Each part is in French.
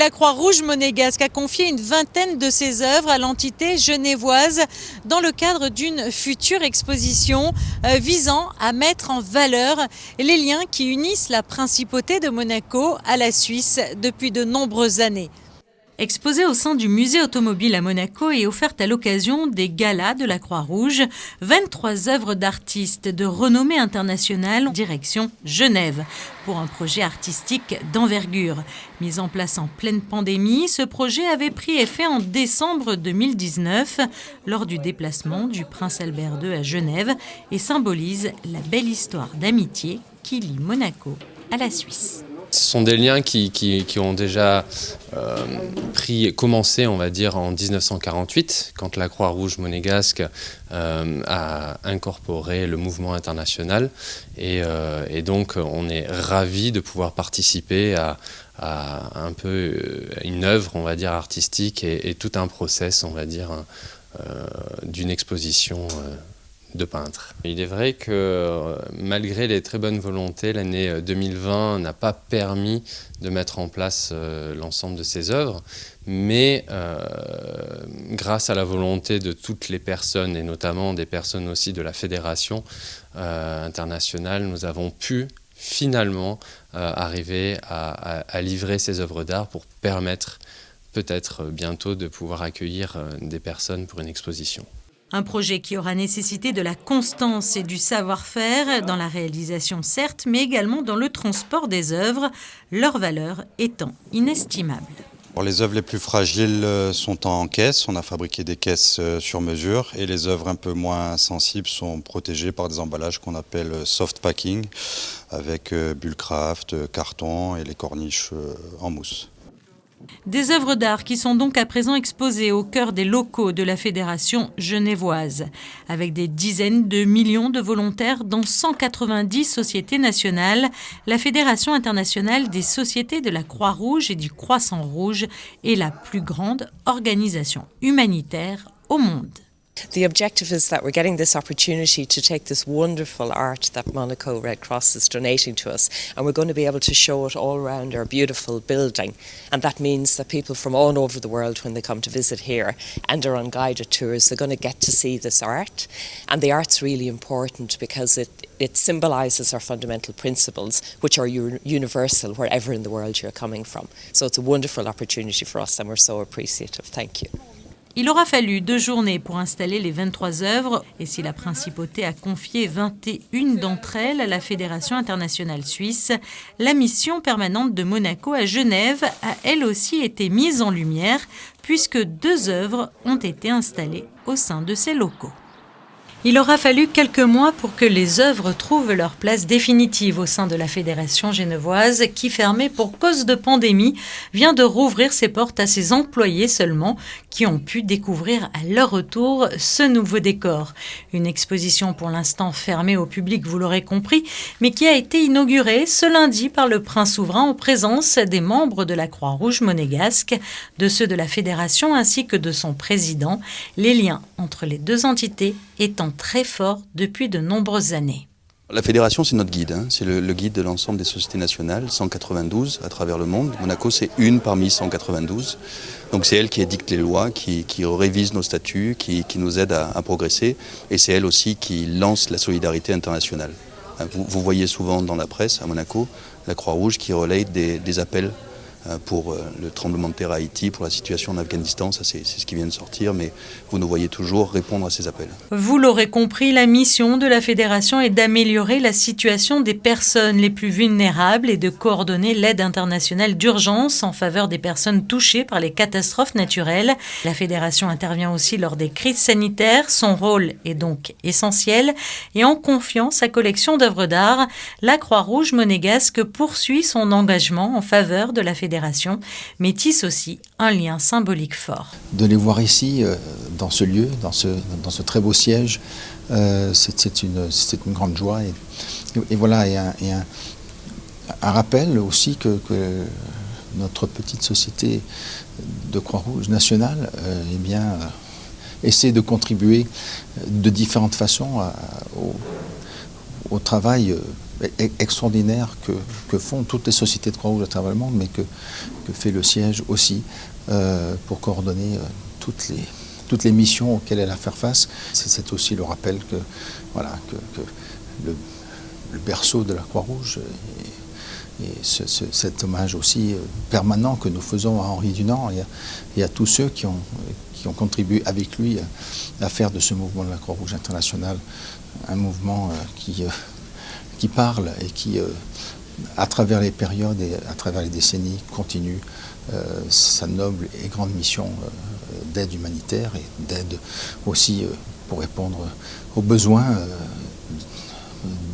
La Croix-Rouge monégasque a confié une vingtaine de ses œuvres à l'entité genevoise dans le cadre d'une future exposition visant à mettre en valeur les liens qui unissent la principauté de Monaco à la Suisse depuis de nombreuses années. Exposée au sein du musée automobile à Monaco et offerte à l'occasion des galas de la Croix-Rouge, 23 œuvres d'artistes de renommée internationale direction Genève pour un projet artistique d'envergure. Mis en place en pleine pandémie, ce projet avait pris effet en décembre 2019 lors du déplacement du prince Albert II à Genève et symbolise la belle histoire d'amitié qui lie Monaco à la Suisse. Ce sont des liens qui ont déjà commencé, on va dire, en 1948, quand la Croix-Rouge monégasque a incorporé le mouvement international. Et donc, on est ravis de pouvoir participer à un peu une œuvre, on va dire, artistique et tout un process, on va dire, d'une exposition de peintres. Il est vrai que malgré les très bonnes volontés, l'année 2020 n'a pas permis de mettre en place l'ensemble de ces œuvres, mais grâce à la volonté de toutes les personnes, et notamment des personnes aussi de la fédération internationale, nous avons pu finalement arriver à livrer ces œuvres d'art pour permettre peut-être bientôt de pouvoir accueillir des personnes pour une exposition. Un projet qui aura nécessité de la constance et du savoir-faire dans la réalisation certes, mais également dans le transport des œuvres, leur valeur étant inestimable. Les œuvres les plus fragiles sont en caisse, on a fabriqué des caisses sur mesure et les œuvres un peu moins sensibles sont protégées par des emballages qu'on appelle soft packing avec bullcraft, carton et les corniches en mousse. Des œuvres d'art qui sont donc à présent exposées au cœur des locaux de la Fédération genevoise, avec des dizaines de millions de volontaires dans 190 sociétés nationales. La Fédération internationale des sociétés de la Croix-Rouge et du Croissant-Rouge est la plus grande organisation humanitaire au monde. The objective is that we're getting this opportunity to take this wonderful art that Monaco Red Cross is donating to us, and we're going to be able to show it all around our beautiful building. And that means that people from all over the world, when they come to visit here and are on guided tours, they're going to get to see this art. And the art's really important because it symbolises our fundamental principles, which are universal wherever in the world you're coming from. So it's a wonderful opportunity for us, and we're so appreciative. Thank you. Il aura fallu 2 journées pour installer les 23 œuvres et si la principauté a confié 21 d'entre elles à la Fédération internationale suisse, la mission permanente de Monaco à Genève a elle aussi été mise en lumière puisque 2 œuvres ont été installées au sein de ces locaux. Il aura fallu quelques mois pour que les œuvres trouvent leur place définitive au sein de la Fédération genevoise qui, fermée pour cause de pandémie, vient de rouvrir ses portes à ses employés seulement qui ont pu découvrir à leur retour ce nouveau décor. Une exposition pour l'instant fermée au public, vous l'aurez compris, mais qui a été inaugurée ce lundi par le prince souverain en présence des membres de la Croix-Rouge monégasque, de ceux de la Fédération ainsi que de son président, les liens entre les 2 entités étant très fort depuis de nombreuses années. La fédération, c'est notre guide, c'est le guide de l'ensemble des sociétés nationales, 192 à travers le monde. Monaco, c'est une parmi 192. Donc c'est elle qui édicte les lois, qui révise nos statuts, qui nous aide à progresser. Et c'est elle aussi qui lance la solidarité internationale. Vous voyez souvent dans la presse, à Monaco, la Croix-Rouge qui relaye des appels pour le tremblement de terre à Haïti, pour la situation en Afghanistan, ça c'est ce qui vient de sortir, mais vous nous voyez toujours répondre à ces appels. Vous l'aurez compris, la mission de la Fédération est d'améliorer la situation des personnes les plus vulnérables et de coordonner l'aide internationale d'urgence en faveur des personnes touchées par les catastrophes naturelles. La Fédération intervient aussi lors des crises sanitaires, son rôle est donc essentiel et en confiant sa collection d'œuvres d'art, la Croix-Rouge monégasque poursuit son engagement en faveur de la Fédération, mais tisse aussi un lien symbolique fort. De les voir ici, dans ce lieu, dans ce très beau siège, c'est une grande joie. Et voilà, et un rappel aussi que notre petite société de Croix-Rouge nationale essaie de contribuer de différentes façons au travail extraordinaire que font toutes les sociétés de Croix-Rouge à travers le monde, mais que fait le siège aussi pour coordonner toutes les missions auxquelles elle a à faire face. C'est aussi le rappel que le berceau de la Croix-Rouge et cet hommage aussi permanent que nous faisons à Henri Dunant et à tous ceux qui ont contribué avec lui à faire de ce mouvement de la Croix-Rouge internationale un mouvement qui parle et qui, à travers les périodes et à travers les décennies, continue sa noble et grande mission d'aide humanitaire et d'aide aussi pour répondre aux besoins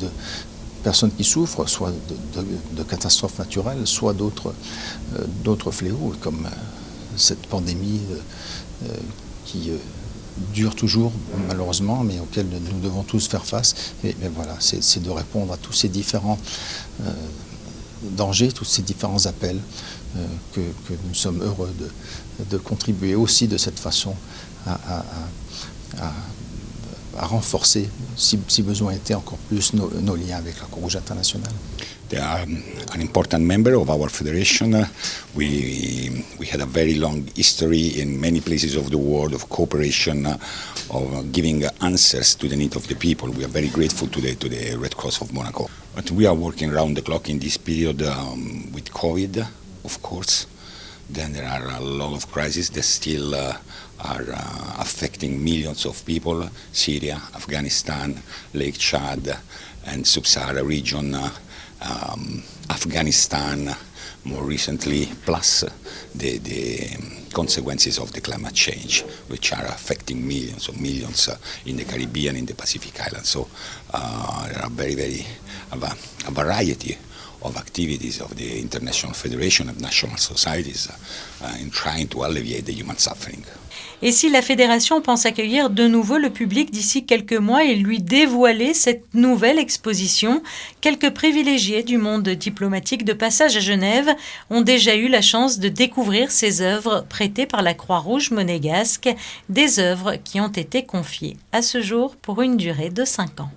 de personnes qui souffrent, soit de catastrophes naturelles, soit d'autres fléaux, comme cette pandémie qui dure toujours, malheureusement, mais auquel nous devons tous faire face. Mais voilà, c'est de répondre à tous ces différents dangers, tous ces différents appels, que nous sommes heureux de contribuer aussi de cette façon à renforcer, si besoin était, encore plus nos liens avec la Croix-Rouge internationale. They are an important member of our federation. We had a very long history in many places of the world of cooperation, of giving answers to the needs of the people. We are very grateful to the Red Cross of Monaco. But we are working around the clock in this period with COVID, of course. Then there are a lot of crises that still are affecting millions of people: Syria, Afghanistan, Lake Chad, and Sub-Sahara region. Afghanistan more recently, plus the consequences of the climate change, which are affecting millions of millions in the Caribbean, in the Pacific Islands. So there are a variety of activities of the International Federation of National Societies in trying to alleviate the human suffering. Et si la Fédération pense accueillir de nouveau le public d'ici quelques mois et lui dévoiler cette nouvelle exposition, quelques privilégiés du monde diplomatique de passage à Genève ont déjà eu la chance de découvrir ces œuvres prêtées par la Croix-Rouge monégasque, des œuvres qui ont été confiées à ce jour pour une durée de 5 ans.